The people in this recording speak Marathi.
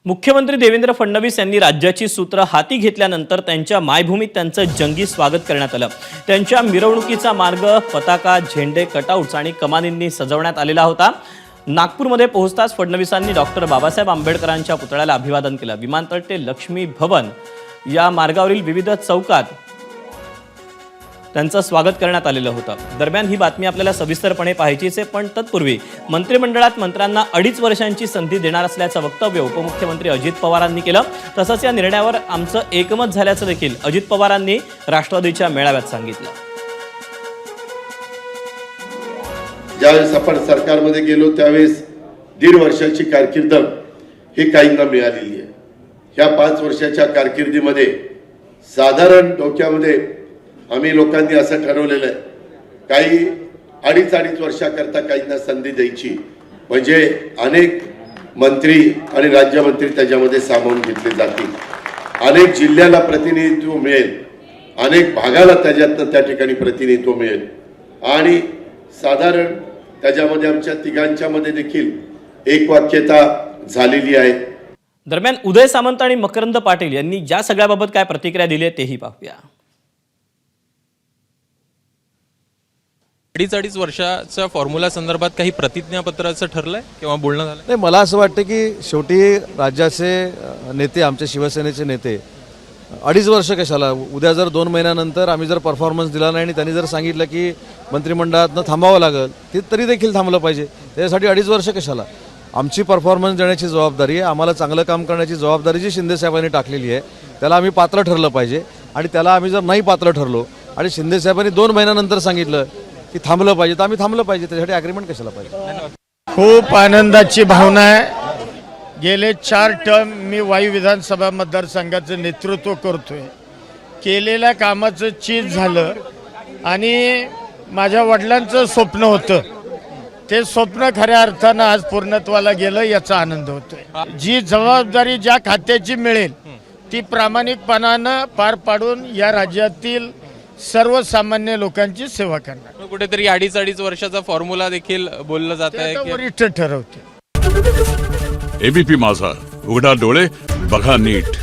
मुख्यमंत्री देवेंद्र फडणवीस यांनी राज्याची सूत्र हाती घेतल्यानंतर त्यांच्या मायभूमीत त्यांचं जंगी स्वागत करण्यात आलं। त्यांच्या मिरवणुकीचा मार्ग पताका, झेंडे, कटआउट्स आणि कमानींनी सजवण्यात आलेला होता। नागपूरमध्ये पोहोचताच फडणवीसांनी डॉक्टर बाबासाहेब आंबेडकरांच्या पुतळ्याला अभिवादन केलं। विमानतळ ते लक्ष्मी भवन या मार्गावरील विविध चौकात त्यांचं स्वागत करण्यात आलेलं होतं। दरम्यान ही बातमी आपल्याला सविस्तरपणे पाहायचीच आहे, पण तत्पूर्वी मंत्रिमंडळात मंत्र्यांना 2.5 वर्षांची संधी देणार असल्याचं वक्तव्य उपमुख्यमंत्री अजित पवारांनी केलं। तसंच या निर्णयावर आमचं एकमत झाल्याचं देखील अजित पवारांनी राष्ट्रवादीच्या मेळाव्यात सांगितलं। ज्यावेळेस आपण सरकारमध्ये गेलो त्यावेळेस 1.5 वर्षाची कारकीर्द ही काहींना मिळालेली आहे। ह्या 5 वर्षाच्या कारकिर्दीमध्ये साधारण डोक्यामध्ये आम्ही लोकांनी असं ठरवलेलं आहे, काही 2.5 वर्षाकरता काहींना संधी द्यायची, म्हणजे अनेक मंत्री आणि राज्यमंत्री त्याच्यामध्ये सामावून घेतले जातील, अनेक जिल्ह्याला प्रतिनिधित्व मिळेल, अनेक भागाला त्याच्यातनं त्या ठिकाणी प्रतिनिधित्व मिळेल आणि साधारण त्याच्यामध्ये आमच्या तिघांच्या मध्ये देखील एकवाक्यता झालेली आहे। दरम्यान उदय सामंत आणि मकरंद पाटील यांनी या सगळ्याबाबत काय प्रतिक्रिया दिली आहे तेही पाहूया। 2.5 वर्षाच्या फॉर्म्युला संदर्भात काही प्रतिज्ञापत्राचं ठरलंय किंवा बोलणं झालं? नाही, मला असं वाटतं की शेवटी राज्याचे नेते, आमचे शिवसेनेचे नेते 2.5 वर्ष कशाला, उद्या जर 2 महिन्यानंतर आम्ही जर परफॉर्मन्स दिला नाही आणि त्यांनी जर सांगितलं की मंत्रिमंडळातनं थांबावं लागेल, ते तरी देखील थांबलं पाहिजे। त्याच्यासाठी 2.5 वर्ष कशाला? आमची परफॉर्मन्स देण्याची जबाबदारी आहे, आम्हाला चांगलं काम करण्याची जबाबदारी जी शिंदे साहेबांनी टाकलेली आहे त्याला आम्ही पात्र ठरलं पाहिजे। आणि त्याला आम्ही जर नाही पात्र ठरलो आणि शिंदे साहेबांनी 2 महिन्यानंतर सांगितलं की थांबलं पाहिजे, तर आम्ही थांबलं पाहिजे। त्यासाठी अग्रीमेंट कशाला पाहिजे? खूप आनंदाची भावना आहे। गेले 4 टर्म मी वाई विधानसभा मतदारसंघाचं नेतृत्व करतोय। केलेल्या कामाचं चीज झालं आणि माझ्या वडिलांचं स्वप्न होतं, ते स्वप्न खऱ्या अर्थानं आज पूर्णत्वाला गेलं, याचा आनंद होतोय। जी जबाबदारी ज्या खात्याची मिळेल ती प्रामाणिकपणानं पार पाडून या राज्यातील सर्वसामान्य लोकांची सेवा करणार। कुठेतरी 2.5 वर्षाचा फॉर्म्युला देखील बोललं जात आहे, वरिष्ठ ठरवते। एबीपी माझा, उघडा डोळे बघा नीट।